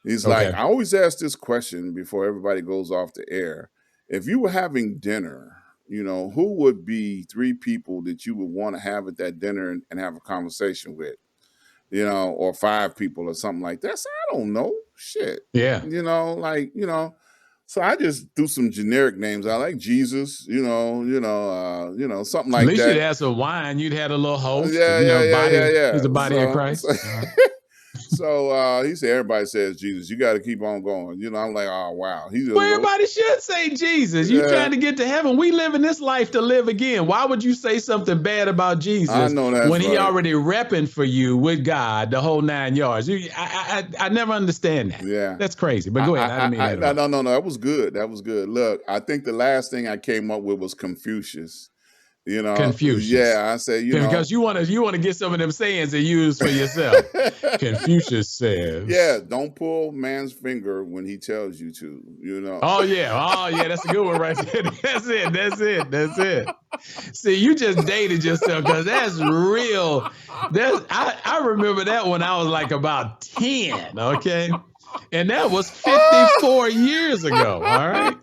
He's like, I always ask this question before everybody goes off the air. If you were having dinner, who would be 3 people that you would want to have at that dinner and have a conversation with, or 5 people or something like that? So I don't know. Shit. Yeah. So I just do some generic names. I like Jesus, something At like least that. you'd have some wine. You'd had a little host. Yeah. He's the body of Christ. So he said, everybody says Jesus. You got to keep on going. I'm like, oh, wow. Well, everybody should say Jesus. You trying to get to heaven. We live in this life to live again. Why would you say something bad about Jesus I know that's when he right. already repping for you with God the whole 9 yards? I never understand that. Yeah. That's crazy. But go ahead. I didn't mean that. No. That was good. Look, I think the last thing I came up with was Confucius. Confucius. Yeah, I said, because you want to get some of them sayings and use for yourself. Confucius says. Yeah, don't pull man's finger when he tells you to. Oh yeah, that's a good one right there. That's it. See, you just dated yourself because that's real. I remember that when I was like about 10. Okay, and that was 54 years ago. All right.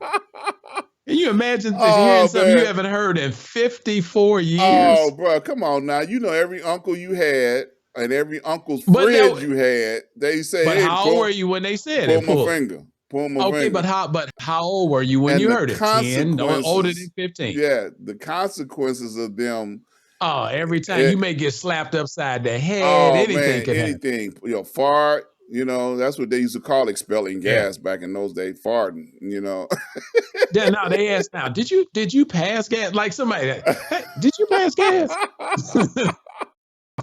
Can you imagine hearing something you haven't heard in 54 years? Oh, bro, come on now. Every uncle you had and every uncle's friend you had, they say, but hey, how old were you when they said it? Pull my finger. Okay, but how old were you when you heard it? 10, older than 15. Yeah, the consequences of them. Oh, every time you may get slapped upside the head. Oh, anything could anything. Fart. That's what they used to call expelling gas back in those days, farting, Yeah, no, they asked now, did you pass gas? Like somebody, hey, did you pass gas?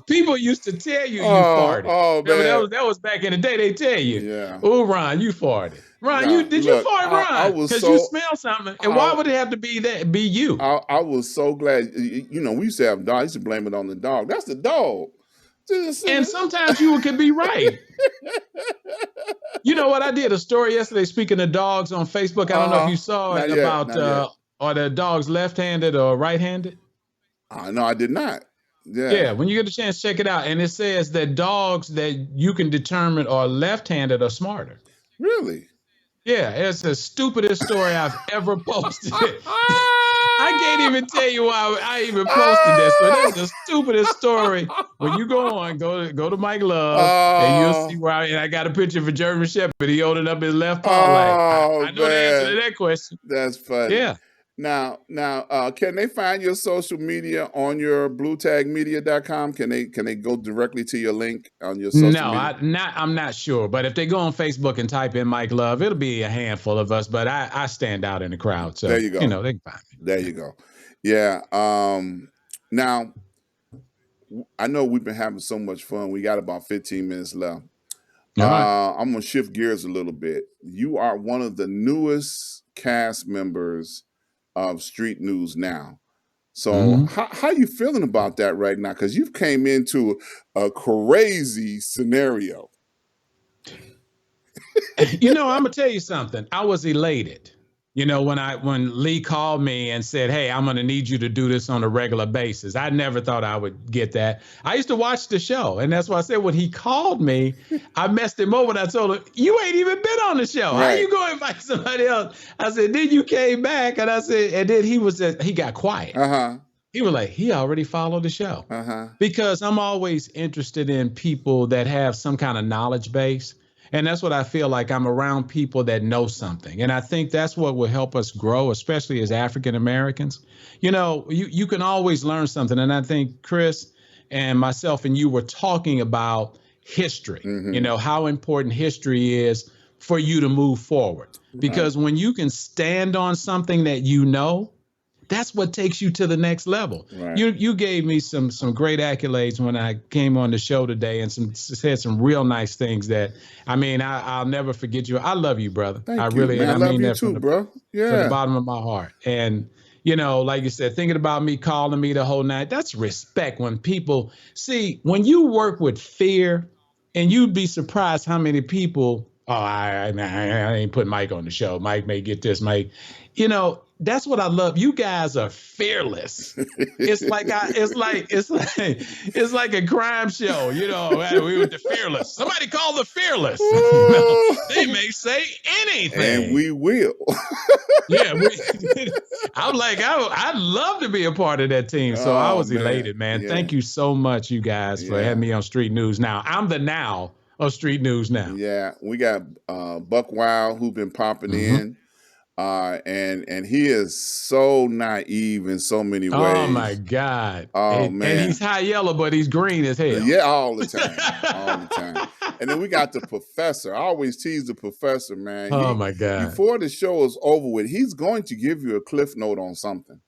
People used to tell you farted. Oh, man. That was back in the day, they tell you. Yeah. Oh, Ron, you farted. Ron, did you fart, Ron? Because you smell something. And why would it have to be you? I was so glad. We used to have dogs. I used to blame it on the dog. That's the dog. And sometimes you could be right. You know what? I did a story yesterday speaking of dogs on Facebook. I don't know if you saw Not it yet. about Not yet. are the dogs left-handed or right-handed? No, I did not. Yeah. Yeah, when you get a chance, check it out. And it says that dogs that you can determine are left-handed are smarter. Really? Yeah, it's the stupidest story I've ever posted. I can't even tell you why I even posted that story. That's the stupidest story. When you go on, go to Mike Love, and you'll see Oh, why. And I got a picture of a German Shepherd. He holding up his left paw, like oh I know the answer to man, that question. that's funny. Yeah. Now, can they find your social media on your bluetagmedia.com? Can they go directly to your link on your social No, media? I'm not sure. But if they go on Facebook and type in Mike Love, it'll be a handful of us. But I stand out in the crowd, There so you go. they can find me. There Yeah. you go. Yeah. Now I know we've been having so much fun. We got about 15 minutes left. All right. I'm gonna shift gears a little bit. You are one of the newest cast members of Street News Now. So Mhm. how you feeling about that right now? Because you've came into a crazy scenario. I'm gonna tell you something. I was elated. When Lee called me and said, "Hey, I'm gonna need you to do this on a regular basis." I never thought I would get that. I used to watch the show, and that's why I said when he called me, I messed him over. And I told him, "You ain't even been on the show. How Right. you going to invite somebody else?" I said, "Then you came back," and I said, and then he got quiet. Uh-huh. He was like, he already followed the show Uh-huh. because I'm always interested in people that have some kind of knowledge base. And that's what I feel like. I'm around people that know something. And I think that's what will help us grow, especially as African Americans. You can always learn something. And I think Chris and myself and you were talking about history, Mm-hmm. how important history is for you to move forward. Right. Because when you can stand on something that you know, that's what takes you to the next level. Right. You gave me some great accolades when I came on the show today, and said some real nice things that I'll never forget you. I love you, brother. I Thank you, really, man. and I I love mean you that too, bro. from the Yeah. bottom of my heart. And like you said, thinking about me, calling me the whole night, that's respect. When people see, when you work with fear, and you'd be surprised how many people, oh, I ain't putting Mike on the show. Mike may get this, Mike. That's what I love. You guys are fearless. It's like a crime show. Hey, we were the fearless. Somebody call the fearless. They may say And anything. we will. Yeah, I'm like, I'd love to be a part of that team. So I Oh was man. elated, man. Yeah. Thank you so much, you guys, for Yeah. having me on Street News Now. I'm the now of Street News Now. Yeah. We got Buck Wild who been popping Hmm. in. And he is so naive in so many Oh my ways. God. Oh And he's man. high yellow, but he's green as hell. Yeah, all the time. All the time. And then we got the professor. I always tease the professor, man. Oh He my God. before the show is over with, he's going to give you a cliff note on something.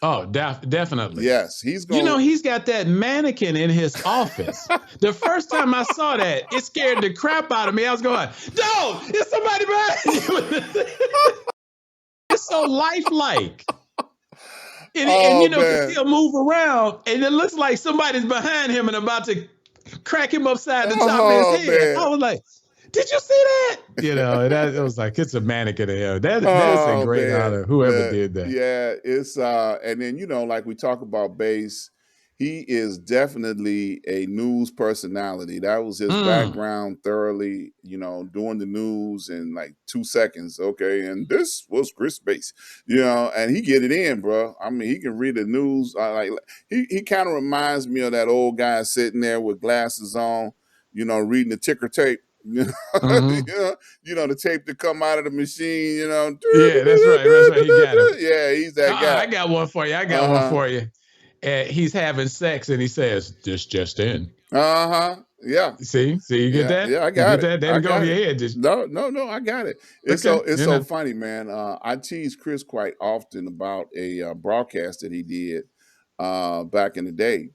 Oh, definitely. Yes, he's going. He's got that mannequin in his office. The first time I saw that, it scared the crap out of me. I was going, "No, there's somebody behind you." It's so lifelike. And Oh because man. he'll move around and it looks like somebody's behind him and about to crack him upside the top of his Oh head. I man. was like, "Did you see that?" And it was like, it's a mannequin of him. That's a Oh great man, honor, whoever did that. yeah, it's and then like we talk about bass, he is definitely a news personality. That was his Mm, background thoroughly, doing the news in like 2 seconds. Okay, and this was Chris Bass, and he get it in, bro. I mean, he can read the news. He kind of reminds me of that old guy sitting there with glasses on, reading the ticker tape. hmm The tape that come out of the machine, Yeah, that's right. That's right. He got him. Yeah, he's that guy. I got one for you. I got one Uh-huh. for you. He's having sex and he says, "This just in." Uh-huh. Yeah. See, you get Yeah. that? Yeah, I You got get it. that? That I didn't go over got your it. head, just No, I got it. It's okay. so funny, man. I tease Chris quite often about a broadcast that he did back in the day.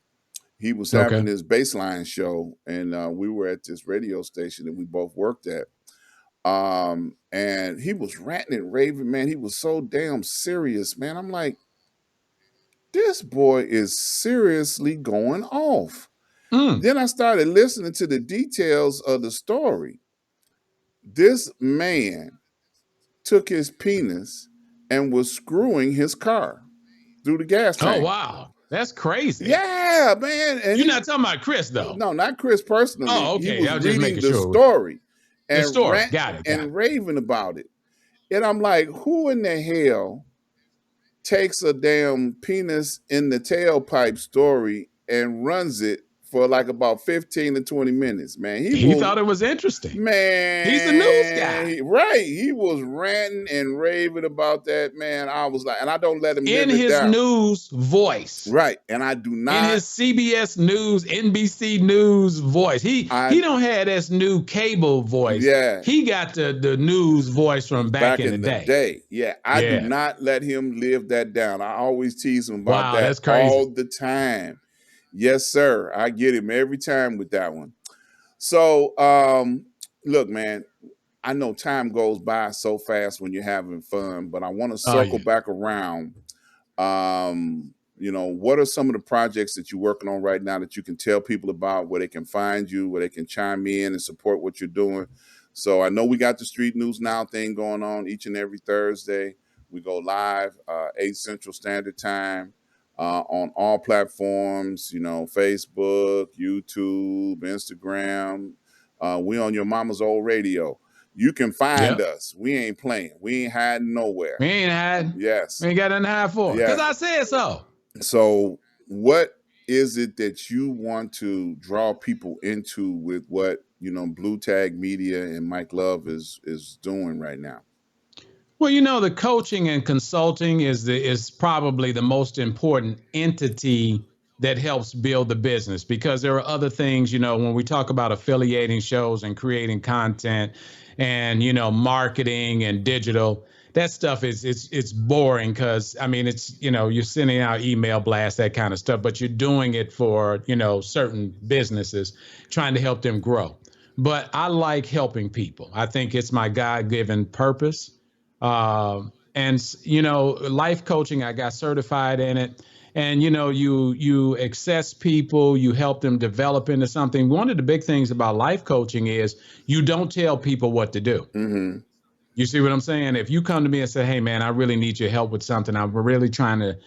He was having Okay. this baseline show, and we were at this radio station that we both worked at. And he was ranting and raving, man. He was so damn serious, man. I'm like, this boy is seriously going off. Mm. Then I started listening to the details of the story. This man took his penis and was screwing his car through the gas Oh, tank. wow. That's crazy. Yeah, man. And You're not talking about Chris, though. no, not Chris personally. Oh, He okay. was I was just reading making the sure. story The and story. Got it. and raving about it. And I'm like, who in the hell takes a damn penis in the tailpipe story and runs it for like about 15 to 20 minutes, man? He thought it was interesting. He's the news guy. Right. He was ranting and raving about that, man. I was like, and I don't let him In live it his down. news voice. Right. And I do not. In his CBS News, NBC News voice. He don't have this new cable voice. Yeah. He got the news voice from back in the day. Yeah. I do not let him live that down. I always tease him about that that's crazy. all the time. Yes, sir. I get him every time with that one. So, look, man, I know time goes by so fast when you're having fun, but I want to circle back around. What are some of the projects that you're working on right now that you can tell people about, where they can find you, where they can chime in and support what you're doing? So I know we got the Street News Now thing going on each and every Thursday. We go live 8 Central Standard Time. On all platforms, Facebook, YouTube, Instagram. We on your mama's old radio. You can find us. We ain't playing. We ain't hiding nowhere. We ain't hiding. Yes. We ain't got nothing to hide for. Because I said so. So what is it that you want to draw people into with what, Blue Tag Media and Mike Love is doing right now? Well, the coaching and consulting is probably the most important entity that helps build the business, because there are other things, when we talk about affiliating shows and creating content and, marketing and digital, that stuff it's boring, because it's, you're sending out email blasts, that kind of stuff, but you're doing it for, certain businesses, trying to help them grow. But I like helping people. I think it's my God-given purpose. Life coaching, I got certified in it. And, you access people, you help them develop into something. One of the big things about life coaching is you don't tell people what to do. Mm-hmm. You see what I'm saying? If you come to me and say, hey, man, I really need your help with something, I'm really trying to,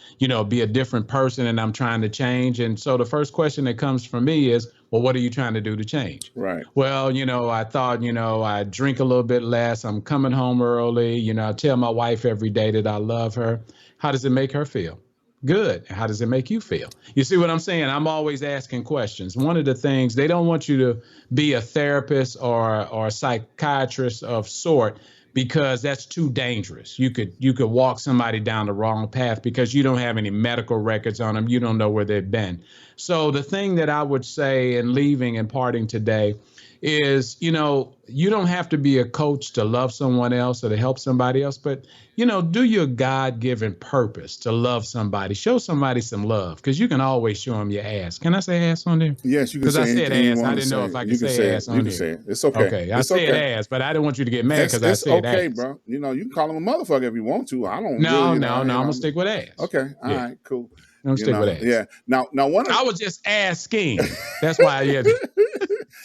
be a different person, and I'm trying to change. And so the first question that comes from me is, well, what are you trying to do to change? Right. Well, I thought, I drink a little bit less. I'm coming home early. I tell my wife every day that I love her. How does it make her feel? Good. How does it make you feel? You see what I'm saying? I'm always asking questions. One of the things, they don't want you to be a therapist or a psychiatrist of sort, because that's too dangerous. You could walk somebody down the wrong path because you don't have any medical records on them. You don't know where they've been. So the thing that I would say in leaving and parting today is, you don't have to be a coach to love someone else or to help somebody else, but, do your God-given purpose to love somebody. Show somebody some love, because you can always show them your ass. Can I say ass on there? Yes, you can say anything. Because I said ass. I didn't know if I could say ass on there. You can say it. It's okay. Okay, I said ass, but I didn't want you to get mad because I said ass. It's okay, bro. You can call him a motherfucker if you want to. I don't. No, really, I'm gonna stick with ass. Okay, all right, cool. I'm gonna stick with ass. Yeah. Now I was just asking. That's why I had to.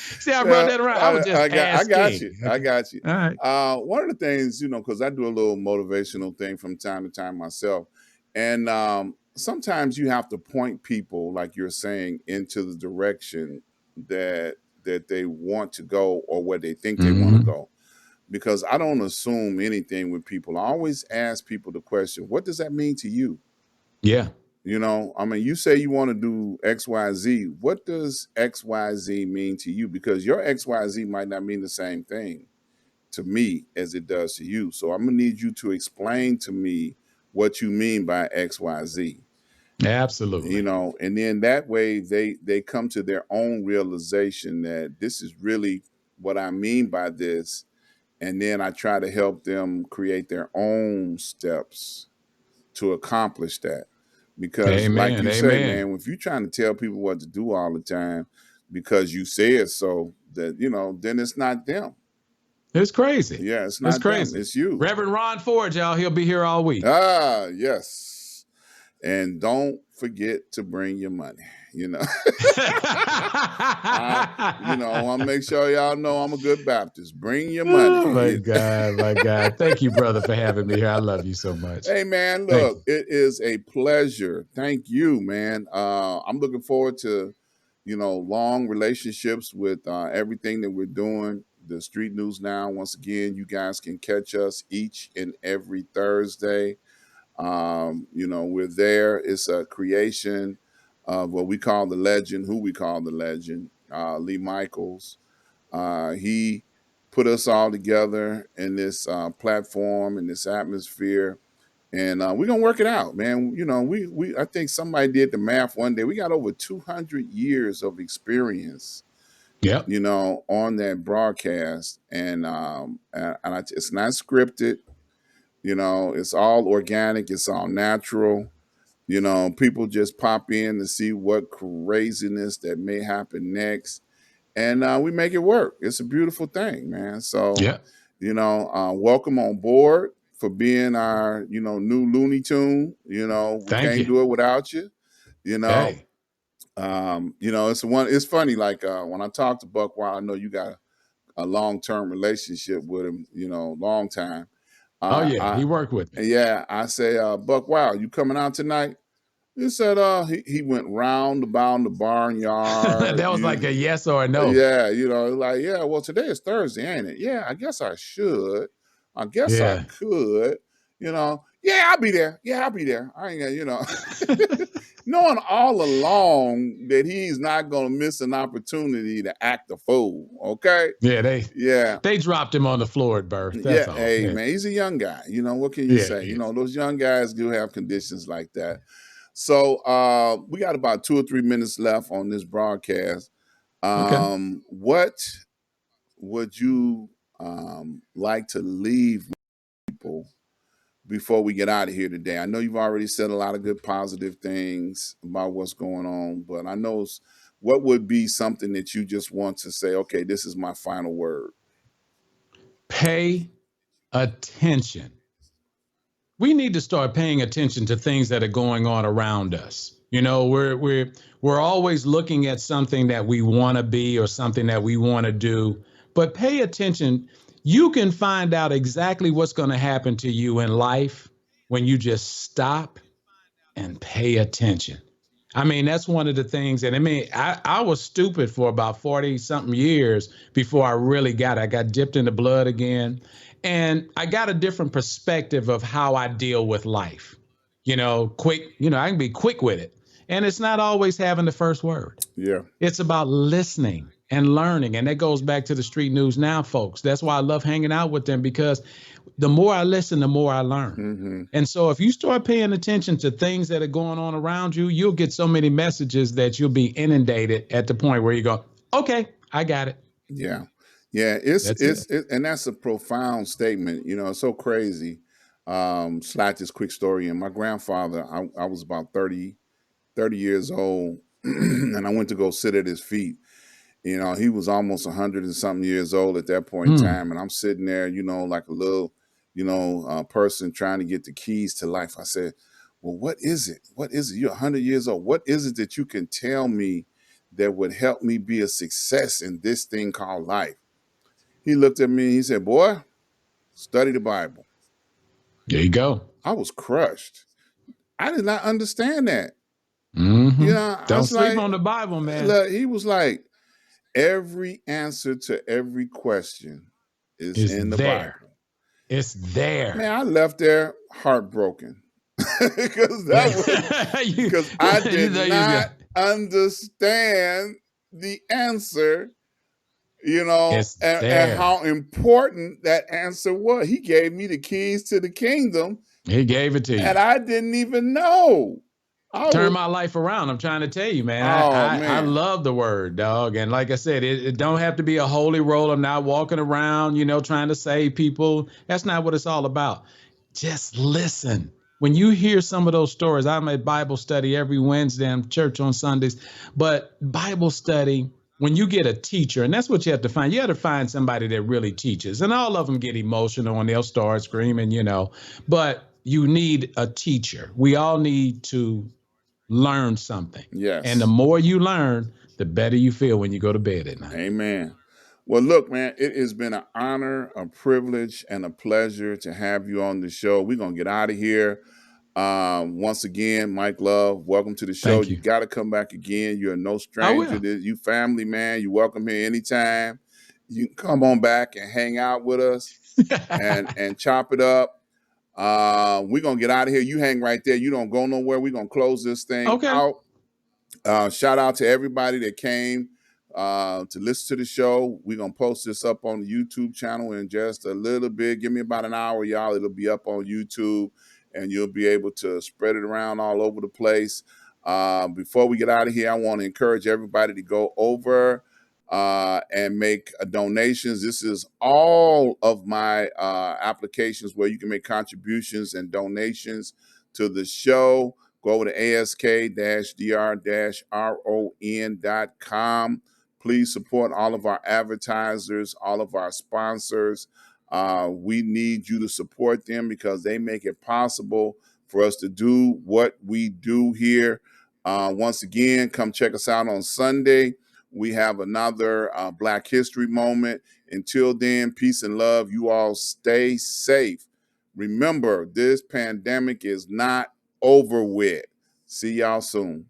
See, I brought that around. I was just asking. I got you. All right. One of the things, because I do a little motivational thing from time to time myself, and sometimes you have to point people, like you're saying, into the direction that they want to go, or where they think they want to go. Because I don't assume anything with people. I always ask people the question, what does that mean to you? Yeah. You say you want to do XYZ. What does XYZ mean to you? Because your XYZ might not mean the same thing to me as it does to you. So I'm going to need you to explain to me what you mean by XYZ. Absolutely. And then that way they come to their own realization that this is really what I mean by this. And then I try to help them create their own steps to accomplish that. Because like you say, man, if you're trying to tell people what to do all the time because you said so, that, then it's not them. It's crazy. Yeah, it's not crazy. Them. It's you. Reverend Ron Ford, y'all, he'll be here all week. Ah, yes. And don't forget to bring your money. You know, I want to make sure y'all know I'm a good Baptist. Bring your money. Oh my God, my God. Thank you, brother, for having me here. I love you so much. Hey man, Thank look, you. it is a pleasure. Thank you, man. I'm looking forward to, long relationships with everything that we're doing. The Street News Now. Once again, you guys can catch us each and every Thursday. We're there. It's a creation of what we call the legend, who we call the legend, Lee Michaels. He put us all together in this platform, in this atmosphere, and we're gonna work it out, man. We I think somebody did the math one day. We got over 200 years of experience, Yep. on that broadcast, it's not scripted. It's all organic. It's all natural. People just pop in to see what craziness that may happen next, and we make it work. It's a beautiful thing, man. So, Yep. welcome on board for being our, new Looney Tune. We Thank can't you. do it without you. You know, Hey. it's funny. Like when I talk to Buck Wild, I know you got a long-term relationship with him. Long time. Oh Uh, yeah, I he worked with me. yeah, I say, Buck Wild, you coming out tonight? He said, he went round about the barnyard. That was like a yes or a no. Yeah, like, yeah, well, today is Thursday, ain't it? Yeah, I guess I should. I guess I Yeah. could. Yeah, I'll be there. Yeah, I'll be there. I ain't gonna, knowing all along that he's not gonna miss an opportunity to act a fool. Okay. Yeah, they Yeah. they dropped him on the floor at birth. Yeah. That's all. Hey, Yeah, man, he's a young guy. What can you yeah, say? he is. Those young guys do have conditions like that. So we got about 2 or 3 minutes left on this broadcast. Okay. What would you like to leave people before we get out of here today? I know you've already said a lot of good positive things about what's going on, but what would be something that you just want to say, okay, this is my final word? Pay attention. We need to start paying attention to things that are going on around us. We're always looking at something that we want to be or something that we want to do, but pay attention. You can find out exactly what's going to happen to you in life when you just stop and pay attention. I mean, that's one of the things. And I mean, I was stupid for about 40 something years before I got dipped in the blood again. And I got a different perspective of how I deal with life. I can be quick with it. And it's not always having the first word. Yeah. It's about listening and learning. And that goes back to the Street News Now, folks. That's why I love hanging out with them, because the more I listen, the more I learn. Mm-hmm. And so if you start paying attention to things that are going on around you, you'll get so many messages that you'll be inundated at the point where you go, okay, I got it. Yeah. Yeah. It's, That's it. and that's a profound statement. It's so crazy. Slide this quick story in. My grandfather, I was about 30 years old, and I went to go sit at his feet. He was almost 100 and something years old at that point in Hmm. time. And I'm sitting there, like a little, person trying to get the keys to life. I said, well, what is it? What is it? You're 100 years old. What is it that you can tell me that would help me be a success in this thing called life? He looked at me and he said, boy, study the Bible. There you go. I was crushed. I did not understand that. Hmm. I Don't was sleep like, on the Bible, man. look, he was like, every answer to every question is It's in the there. Bible. It's Man, there. I left there heartbroken because you, because I you did know you not got, understand the answer, it's and there. how important that answer was. He gave me the keys to the kingdom, He gave it to and you. I didn't even know. I Turn was, my life around. I'm trying to tell you, man. oh I man, love the word, dog. And like I said, it don't have to be a holy role. I'm not walking around, trying to save people. That's not what it's all about. Just listen. When you hear some of those stories, I'm at Bible study every Wednesday. I'm church on Sundays, but Bible study, when you get a teacher, and that's what you have to find. You have to find somebody that really teaches. And all of them get emotional and they'll start screaming, but you need a teacher. We all need to learn something. And the Yes. more you learn, the better you feel when you go to bed at night. Amen. Well, look, man, it has been an honor, a privilege, and a pleasure to have you on the show. We're going to get out of here. Once again, Mike Love, welcome to the show. Thank You you. got to come back again. You're no I stranger. will. You family, man. You're welcome here anytime. You can come on back and hang out with us and chop it up. We're going to get out of here. You hang right there. You don't go nowhere. We're going to close this thing Okay. out. Shout out to everybody that came to listen to the show. We're going to post this up on the YouTube channel in just a little bit. Give me about an hour, y'all. It'll be up on YouTube, and you'll be able to spread it around all over the place. Before we get out of here, I want to encourage everybody to go over and make donations. This is all of my applications where you can make contributions and donations to the show. Go over to ask-dr-ron.com. Please support all of our advertisers, all of our sponsors. We need you to support them because they make it possible for us to do what we do here. Once again, come check us out on Sunday. We have another Black History moment. Until then, peace and love. You all stay safe. Remember, this pandemic is not over with. See y'all soon.